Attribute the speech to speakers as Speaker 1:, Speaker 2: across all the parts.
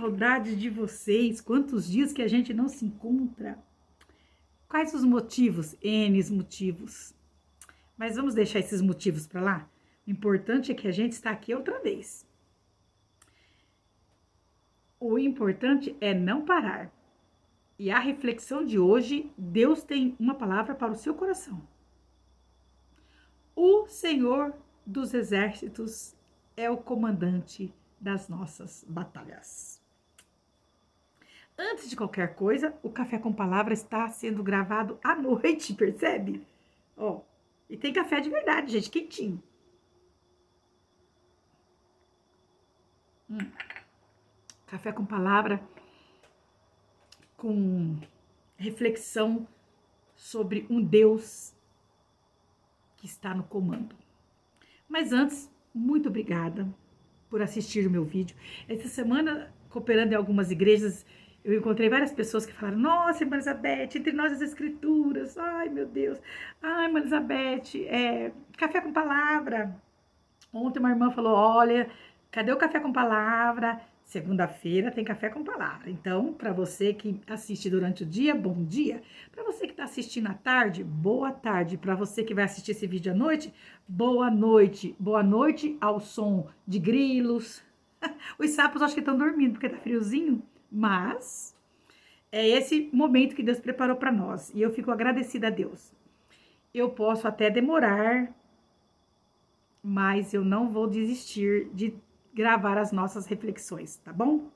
Speaker 1: saudade de vocês. Quantos dias que a gente não se encontra? Quais os motivos? N motivos. Mas vamos deixar esses motivos para lá? O importante é que a gente está aqui outra vez. O importante é não parar. E a reflexão de hoje, Deus tem uma palavra para o seu coração. O Senhor dos Exércitos é o comandante das nossas batalhas. Antes de qualquer coisa, o Café com Palavra está sendo gravado à noite, percebe? Ó, e tem café de verdade, gente, quentinho. Café com Palavra com reflexão sobre um Deus que está no comando. Mas antes, muito obrigada por assistir o meu vídeo. Essa semana, cooperando em algumas igrejas, eu encontrei várias pessoas que falaram: nossa, irmã Elizabeth, entre nós as escrituras, ai meu Deus, ai irmã Elizabeth, café com palavra. Ontem uma irmã falou: olha, cadê o café com palavra? Segunda-feira tem café com palavra. Então, para você que assiste durante o dia, bom dia. Para você que está assistindo à tarde, boa tarde. Para você que vai assistir esse vídeo à noite, boa noite. Boa noite ao som de grilos. Os sapos acho que estão dormindo porque tá friozinho, mas é esse momento que Deus preparou para nós. E eu fico agradecida a Deus. Eu posso até demorar, mas eu não vou desistir de gravar as nossas reflexões, tá bom?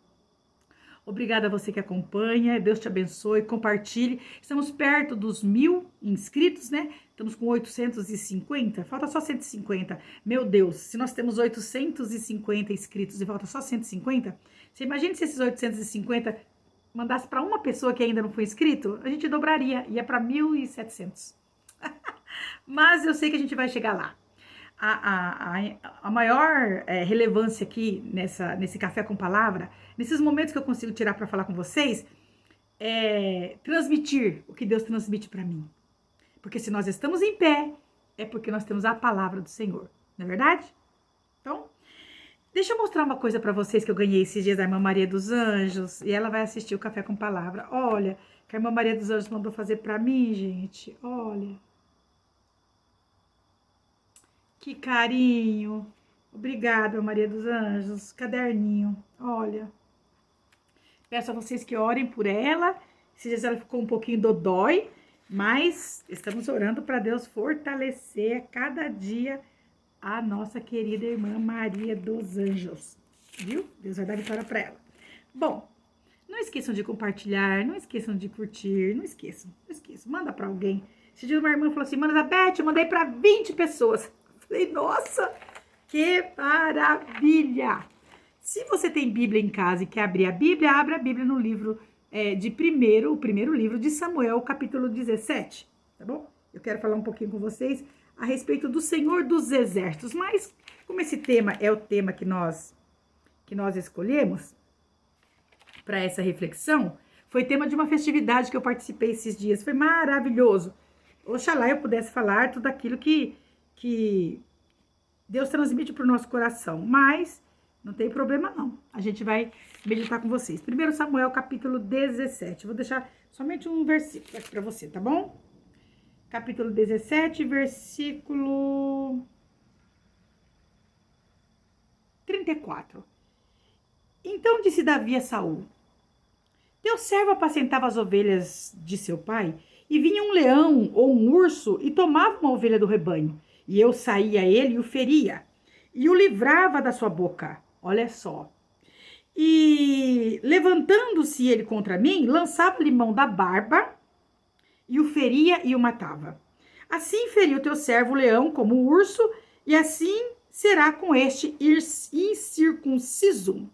Speaker 1: Obrigada a você que acompanha, Deus te abençoe, compartilhe. Estamos perto dos 1000 inscritos, né? Estamos com 850, falta só 150. Meu Deus, se nós temos 850 inscritos e falta só 150, você imagina se esses 850 mandasse para uma pessoa que ainda não foi inscrito? A gente dobraria, ia para 1.700. Mas eu sei que a gente vai chegar lá. A maior relevância aqui nesse Café com Palavra, nesses momentos que eu consigo tirar para falar com vocês, é transmitir o que Deus transmite para mim. Porque se nós estamos em pé, é porque nós temos a palavra do Senhor, não é verdade? Então, deixa eu mostrar uma coisa para vocês que eu ganhei esses dias da irmã Maria dos Anjos, e ela vai assistir o Café com Palavra. Olha, que a irmã Maria dos Anjos mandou fazer para mim, gente, olha. Que carinho. Obrigada, Maria dos Anjos. Caderninho. Olha. Peço a vocês que orem por ela. Esses dias ela ficou um pouquinho dodói, mas estamos orando para Deus fortalecer a cada dia a nossa querida irmã Maria dos Anjos. Viu? Deus vai dar vitória para ela. Bom, não esqueçam de compartilhar, não esqueçam de curtir, não esqueçam. Manda para alguém. Esse dia uma irmã falou assim: Mãe Elizabeth, eu mandei para 20 pessoas. Falei, nossa, que maravilha! Se você tem Bíblia em casa e quer abrir a Bíblia, abra a Bíblia no livro o primeiro livro de Samuel, capítulo 17, tá bom? Eu quero falar um pouquinho com vocês a respeito do Senhor dos Exércitos, mas como esse tema é o tema que nós escolhemos para essa reflexão, foi tema de uma festividade que eu participei esses dias, foi maravilhoso. Oxalá eu pudesse falar tudo aquilo que Deus transmite para o nosso coração, mas não tem problema não, a gente vai meditar com vocês. 1 Samuel capítulo 17, vou deixar somente um versículo aqui para você, tá bom? Capítulo 17, versículo 34. Então disse Davi a Saul: teu servo apacentava as ovelhas de seu pai, e vinha um leão ou um urso e tomava uma ovelha do rebanho. E eu saía a ele e o feria, e o livrava da sua boca. Olha só. E levantando-se ele contra mim, lançava-lhe mão da barba, e o feria e o matava. Assim feriu teu servo o leão como o urso, e assim será com este incircunciso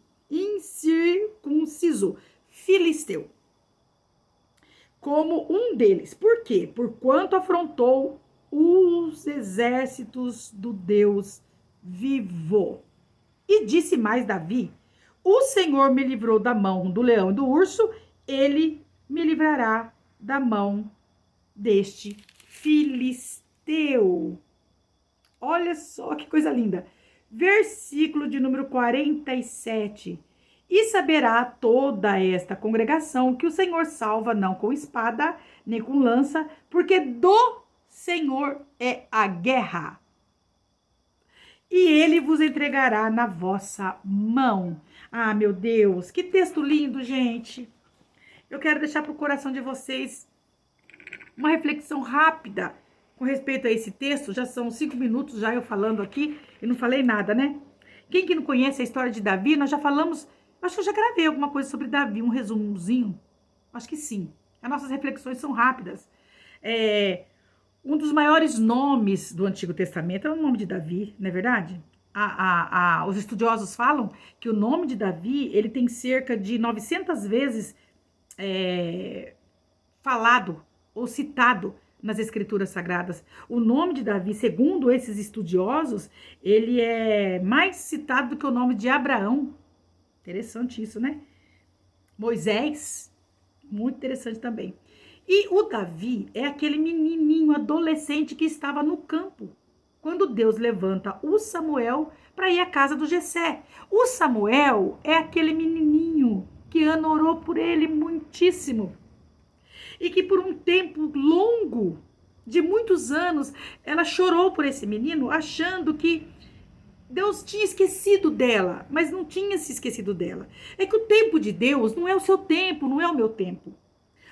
Speaker 1: filisteu, como um deles. Por quê? Porquanto afrontou os exércitos do Deus vivo. E disse mais Davi: o Senhor me livrou da mão do leão e do urso, ele me livrará da mão deste filisteu. Olha só que coisa linda. Versículo de número 47. E saberá toda esta congregação que o Senhor salva não com espada, nem com lança, porque do Senhor é a guerra. E ele vos entregará na vossa mão. Ah, meu Deus, que texto lindo, gente. Eu quero deixar para o coração de vocês uma reflexão rápida com respeito a esse texto. Já são 5 minutos já eu falando aqui e não falei nada, né? Quem que não conhece a história de Davi, nós já falamos, acho que eu já gravei alguma coisa sobre Davi, um resumozinho. Acho que sim. As nossas reflexões são rápidas. Um dos maiores nomes do Antigo Testamento é o nome de Davi, não é verdade? Os estudiosos falam que o nome de Davi, ele tem cerca de 900 vezes falado ou citado nas escrituras sagradas. O nome de Davi, segundo esses estudiosos, ele é mais citado do que o nome de Abraão. Interessante isso, né? Moisés, muito interessante também. E o Davi é aquele menininho adolescente que estava no campo, quando Deus levanta o Samuel para ir à casa do Jessé. O Samuel é aquele menininho que Ana orou por ele muitíssimo. E que por um tempo longo, de muitos anos, ela chorou por esse menino, achando que Deus tinha esquecido dela, mas não tinha se esquecido dela. É que o tempo de Deus não é o seu tempo, não é o meu tempo.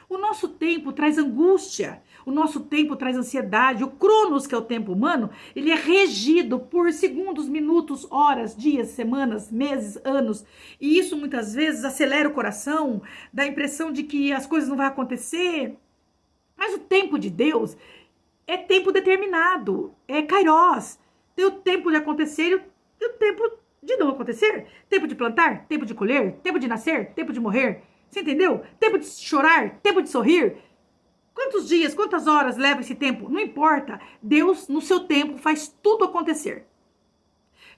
Speaker 1: O nosso tempo traz angústia, o nosso tempo traz ansiedade. O Cronos, que é o tempo humano, ele é regido por segundos, minutos, horas, dias, semanas, meses, anos. E isso muitas vezes acelera o coração, dá a impressão de que as coisas não vão acontecer. Mas o tempo de Deus é tempo determinado, é Kairos. Tem o tempo de acontecer e o tempo de não acontecer. Tempo de plantar, tempo de colher, tempo de nascer, tempo de morrer. Você entendeu? Tempo de chorar, tempo de sorrir. Quantos dias, quantas horas leva esse tempo? Não importa. Deus, no seu tempo, faz tudo acontecer.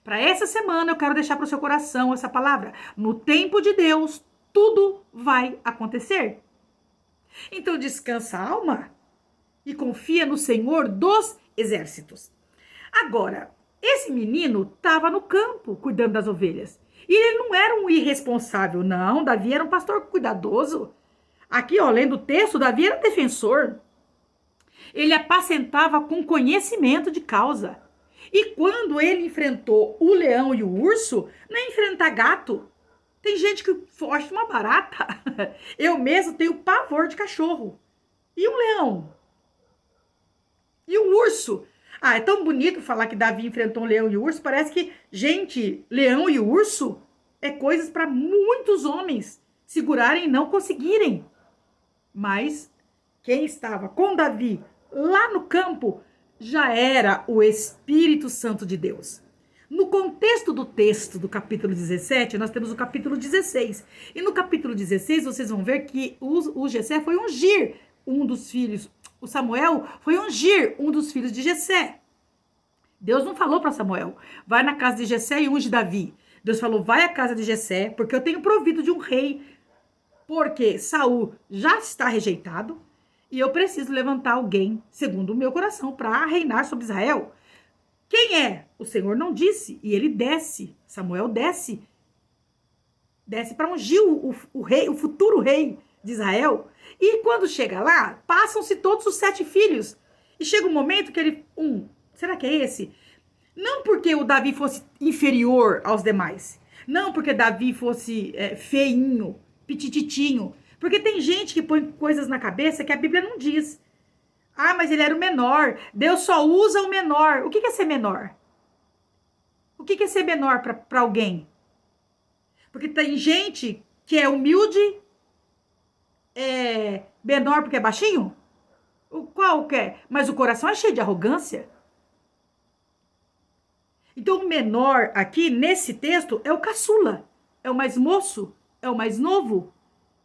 Speaker 1: Para essa semana, eu quero deixar para o seu coração essa palavra. No tempo de Deus, tudo vai acontecer. Então, descansa a alma e confia no Senhor dos exércitos. Agora, esse menino estava no campo, cuidando das ovelhas. E ele não era um irresponsável, não. Davi era um pastor cuidadoso. Aqui, ó, lendo o texto, Davi era um defensor. Ele apacentava com conhecimento de causa. E quando ele enfrentou o leão e o urso, não é enfrentar gato. Tem gente que foge de uma barata. Eu mesmo tenho pavor de cachorro. E um leão? E um urso? Ah, é tão bonito falar que Davi enfrentou um leão e um urso. Parece que, gente, leão e urso é coisas para muitos homens segurarem e não conseguirem. Mas quem estava com Davi lá no campo já era o Espírito Santo de Deus. No contexto do texto do capítulo 17, nós temos o capítulo 16. E no capítulo 16, vocês vão ver que o Jessé foi ungir um dos filhos. O Samuel foi ungir um dos filhos de Jessé. Deus não falou para Samuel, vai na casa de Jessé e unge Davi. Deus falou, vai à casa de Jessé, porque eu tenho provido de um rei. Porque Saul já está rejeitado e eu preciso levantar alguém, segundo o meu coração, para reinar sobre Israel. Quem é? O Senhor não disse. E ele desce. Samuel desce. Desce para ungir o rei, o futuro rei de Israel. E quando chega lá, passam-se todos os 7 filhos. E chega um momento que ele... será que é esse? Não porque o Davi fosse inferior aos demais. Não porque Davi fosse feinho, pitititinho. Porque tem gente que põe coisas na cabeça que a Bíblia não diz. Ah, mas ele era o menor. Deus só usa o menor. O que é ser menor? O que é ser menor para alguém? Porque tem gente que é humilde, é menor porque é baixinho? Qual que é? Mas o coração é cheio de arrogância. Então o menor aqui, nesse texto, é o caçula. É o mais moço, é o mais novo.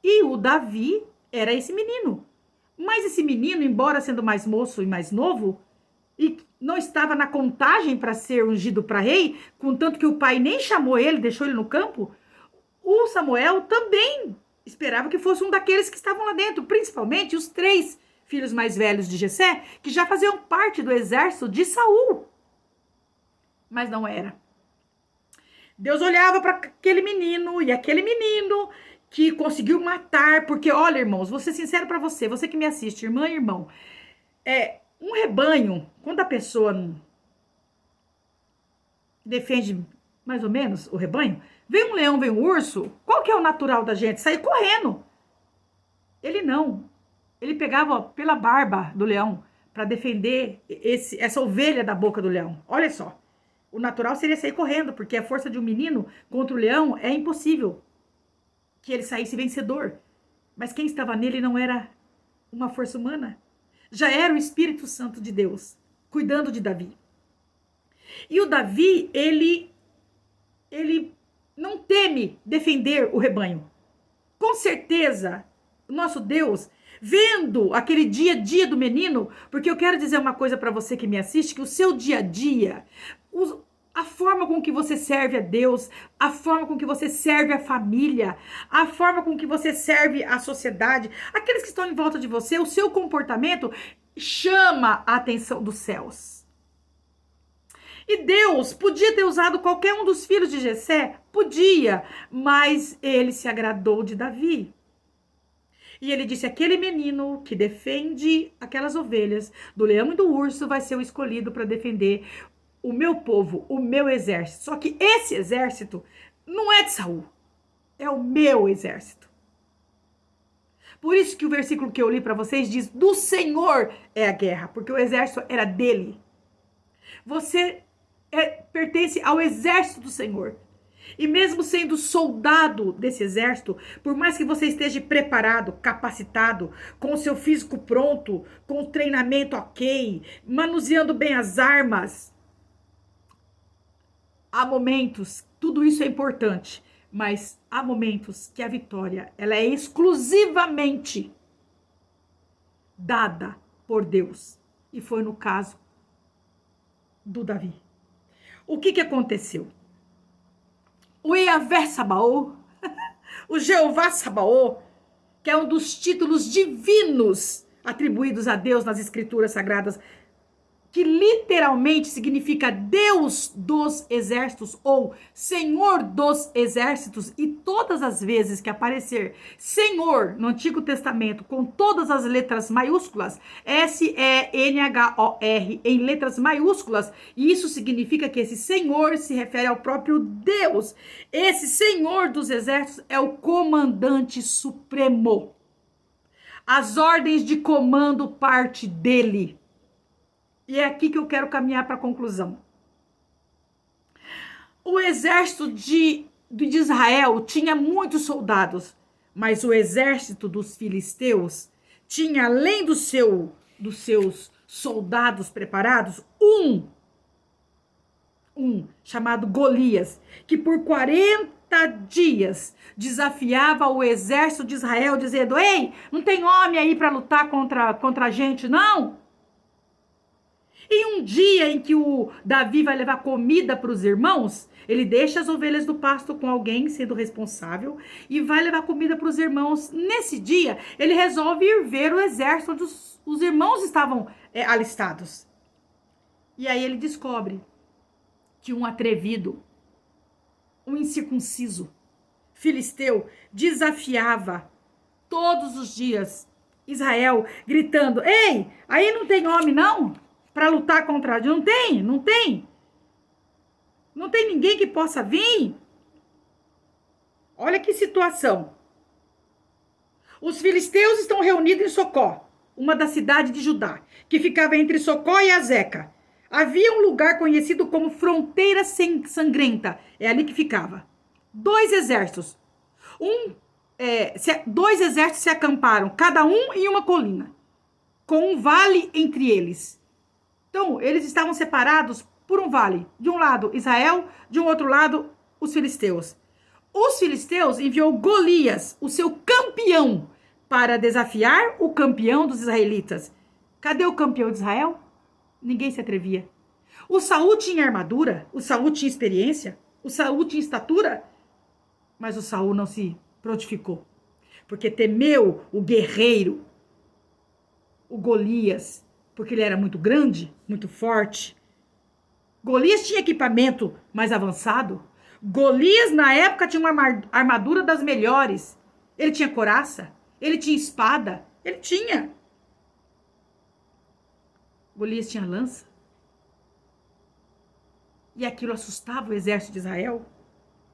Speaker 1: E o Davi era esse menino. Mas esse menino, embora sendo mais moço e mais novo, e não estava na contagem para ser ungido para rei, contanto que o pai nem chamou ele, deixou ele no campo, o Samuel também esperava que fosse um daqueles que estavam lá dentro, principalmente os 3 filhos mais velhos de Jessé, que já faziam parte do exército de Saul. Mas não era. Deus olhava para aquele menino e aquele menino que conseguiu matar, porque olha, irmãos, vou ser sincero para você, você que me assiste, irmã e irmão, um rebanho, quando a pessoa não defende mais ou menos o rebanho, vem um leão, vem um urso, qual que é o natural da gente? Sair correndo. Ele não. Ele pegava ó, pela barba do leão para defender essa ovelha da boca do leão. Olha só. O natural seria sair correndo, porque a força de um menino contra o leão é impossível que ele saísse vencedor. Mas quem estava nele não era uma força humana. Já era o Espírito Santo de Deus, cuidando de Davi. E o Davi, ele não teme defender o rebanho. Com certeza, o nosso Deus, vendo aquele dia a dia do menino, porque eu quero dizer uma coisa para você que me assiste, que o seu dia a dia, a forma com que você serve a Deus, a forma com que você serve a família, a forma com que você serve a sociedade, aqueles que estão em volta de você, o seu comportamento chama a atenção dos céus. E Deus podia ter usado qualquer um dos filhos de Jessé? Podia, mas ele se agradou de Davi. E ele disse, aquele menino que defende aquelas ovelhas do leão e do urso vai ser o escolhido para defender o meu povo, o meu exército. Só que esse exército não é de Saul, é o meu exército. Por isso que o versículo que eu li para vocês diz, do Senhor é a guerra, porque o exército era dele. Você pertence ao exército do Senhor. E mesmo sendo soldado desse exército, por mais que você esteja preparado, capacitado, com o seu físico pronto, com o treinamento ok, manuseando bem as armas, há momentos, tudo isso é importante, mas há momentos que a vitória, ela é exclusivamente dada por Deus. E foi no caso do Davi. O que aconteceu? O Yahvé Sabaoth, o Jeová Sabaoth, que é um dos títulos divinos atribuídos a Deus nas escrituras sagradas, que literalmente significa Deus dos exércitos ou Senhor dos exércitos, e todas as vezes que aparecer Senhor no Antigo Testamento com todas as letras maiúsculas, S-E-N-H-O-R, em letras maiúsculas, e isso significa que esse Senhor se refere ao próprio Deus. Esse Senhor dos exércitos é o comandante supremo. As ordens de comando parte dele. E é aqui que eu quero caminhar para a conclusão. O exército de Israel tinha muitos soldados, mas o exército dos filisteus tinha, além dos seus soldados preparados, um chamado Golias, que por 40 dias desafiava o exército de Israel, dizendo, ei, não tem homem aí para lutar contra a gente, não? E um dia em que o Davi vai levar comida para os irmãos, ele deixa as ovelhas do pasto com alguém sendo responsável e vai levar comida para os irmãos. Nesse dia, ele resolve ir ver o exército onde os irmãos estavam alistados. E aí ele descobre que um atrevido, um incircunciso, filisteu, desafiava todos os dias Israel, gritando, ei, aí não tem homem não? Para lutar contra Deus, não tem ninguém que possa vir. Olha que situação. Os filisteus estão reunidos em Socó, uma das cidades de Judá, que ficava entre Socó e Azeca. Havia um lugar conhecido como fronteira sangrenta, é ali que ficava. Dois exércitos se acamparam, cada um em uma colina, com um vale entre eles. Então, eles estavam separados por um vale. De um lado, Israel, de um outro lado, os filisteus. Os filisteus enviou Golias, o seu campeão, para desafiar o campeão dos israelitas. Cadê o campeão de Israel? Ninguém se atrevia. O Saul tinha armadura, o Saul tinha experiência, o Saul tinha estatura, mas o Saul não se prontificou, porque temeu o guerreiro, o Golias, porque ele era muito grande, muito forte. Golias tinha equipamento mais avançado. Golias, na época, tinha uma armadura das melhores. Ele tinha couraça, ele tinha espada, ele tinha. Golias tinha lança. E aquilo assustava o exército de Israel.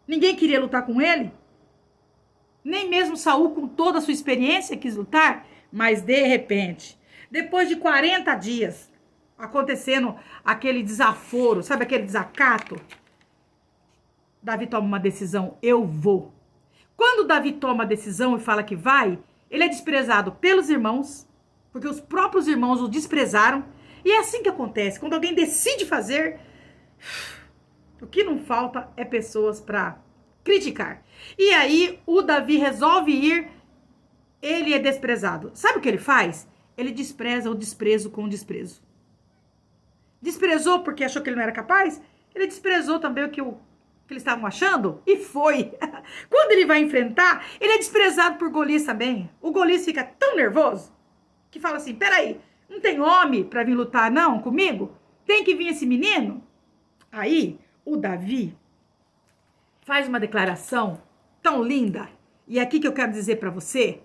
Speaker 1: Ninguém queria lutar com ele. Nem mesmo Saul, com toda a sua experiência, quis lutar. Mas, de repente, depois de 40 dias, acontecendo aquele desaforo, sabe aquele desacato? Davi toma uma decisão, eu vou. Quando Davi toma a decisão e fala que vai, ele é desprezado pelos irmãos, porque os próprios irmãos o desprezaram. E é assim que acontece, quando alguém decide fazer, o que não falta é pessoas para criticar. E aí o Davi resolve ir, ele é desprezado. Sabe o que ele faz? Ele despreza o desprezo com o desprezo. Desprezou porque achou que ele não era capaz, ele desprezou também o que eles estavam achando e foi. Quando ele vai enfrentar, ele é desprezado por Golias também. O Golias fica tão nervoso que fala assim, peraí, não tem homem para vir lutar não comigo? Tem que vir esse menino? Aí o Davi faz uma declaração tão linda. E é aqui que eu quero dizer para você,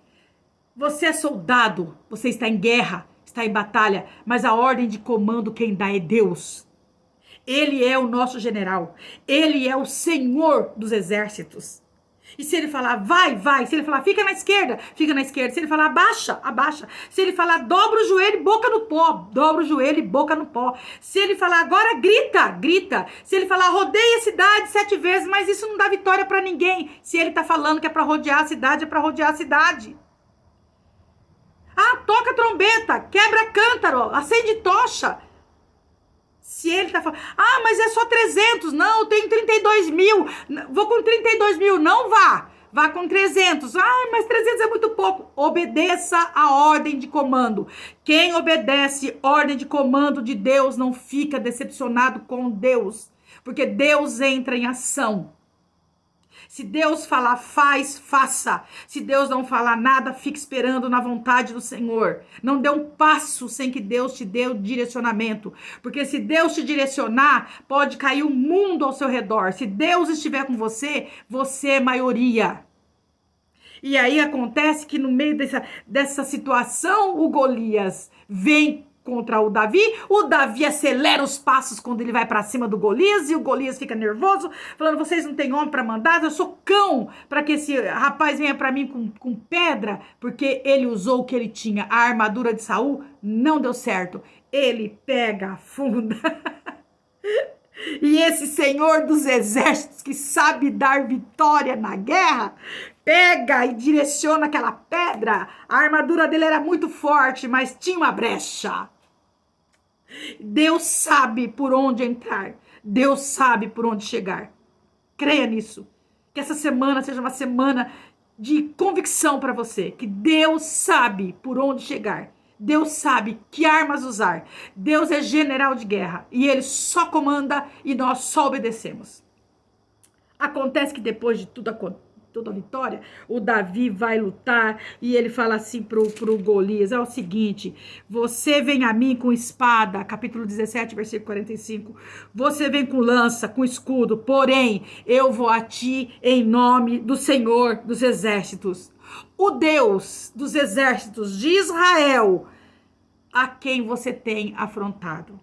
Speaker 1: você é soldado, você está em guerra, está em batalha, mas a ordem de comando quem dá é Deus. Ele é o nosso general. Ele é o Senhor dos exércitos. E se ele falar, vai, vai. Se ele falar, fica na esquerda, fica na esquerda. Se ele falar, abaixa, abaixa. Se ele falar, dobra o joelho e boca no pó, dobra o joelho e boca no pó. Se ele falar, agora grita, grita. Se ele falar, rodeia a cidade 7 vezes, mas isso não dá vitória para ninguém. Se ele tá falando que é para rodear a cidade, é para rodear a cidade. Ah, toca trombeta, quebra cântaro, acende tocha. Se ele tá falando, ah, mas é só 300, não, eu tenho 32 mil, vou com 32 mil, não vá, vá com 300, ah, mas 300 é muito pouco, obedeça a ordem de comando. Quem obedece ordem de comando de Deus não fica decepcionado com Deus, porque Deus entra em ação. Se Deus falar, faz, faça. Se Deus não falar nada, fique esperando na vontade do Senhor. Não dê um passo sem que Deus te dê o direcionamento. Porque se Deus te direcionar, pode cair o mundo ao seu redor. Se Deus estiver com você, você é maioria. E aí acontece que no meio dessa situação, o Golias vem contra o Davi acelera os passos quando ele vai para cima do Golias, e o Golias fica nervoso, falando, vocês não têm homem para mandar, eu sou cão para que esse rapaz venha para mim com pedra, porque ele usou o que ele tinha, a armadura de Saul não deu certo, ele pega, afunda, e esse Senhor dos exércitos que sabe dar vitória na guerra, pega e direciona aquela pedra, a armadura dele era muito forte, mas tinha uma brecha. Deus sabe por onde entrar. Deus sabe por onde chegar. Creia nisso. Que essa semana seja uma semana de convicção para você. Que Deus sabe por onde chegar. Deus sabe que armas usar. Deus é general de guerra. E Ele só comanda e nós só obedecemos. Acontece que depois de toda a vitória, o Davi vai lutar e ele fala assim pro Golias, é o seguinte, você vem a mim com espada, capítulo 17, versículo 45, você vem com lança, com escudo, porém, eu vou a ti em nome do Senhor dos exércitos, o Deus dos exércitos de Israel, a quem você tem afrontado.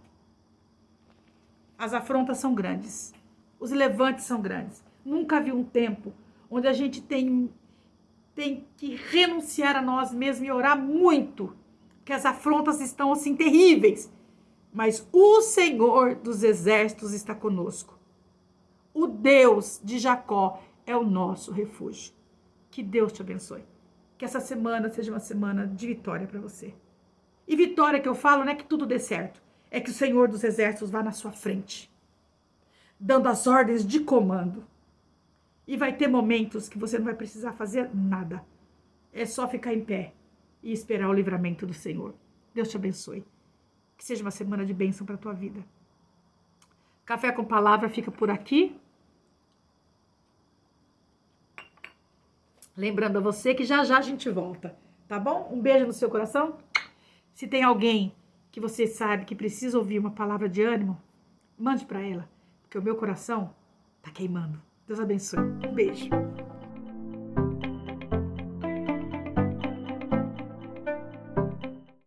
Speaker 1: As afrontas são grandes, os levantes são grandes. Nunca vi um tempo onde a gente tem que renunciar a nós mesmos e orar muito, porque as afrontas estão assim terríveis. Mas o Senhor dos exércitos está conosco. O Deus de Jacó é o nosso refúgio. Que Deus te abençoe. Que essa semana seja uma semana de vitória para você. E vitória que eu falo não é que tudo dê certo, é que o Senhor dos exércitos vá na sua frente, dando as ordens de comando. E vai ter momentos que você não vai precisar fazer nada. É só ficar em pé e esperar o livramento do Senhor. Deus te abençoe. Que seja uma semana de bênção para a tua vida. Café com Palavra fica por aqui. Lembrando a você que já já a gente volta, tá bom? Um beijo no seu coração. Se tem alguém que você sabe que precisa ouvir uma palavra de ânimo, mande para ela, porque o meu coração tá queimando. Deus abençoe. Beijo.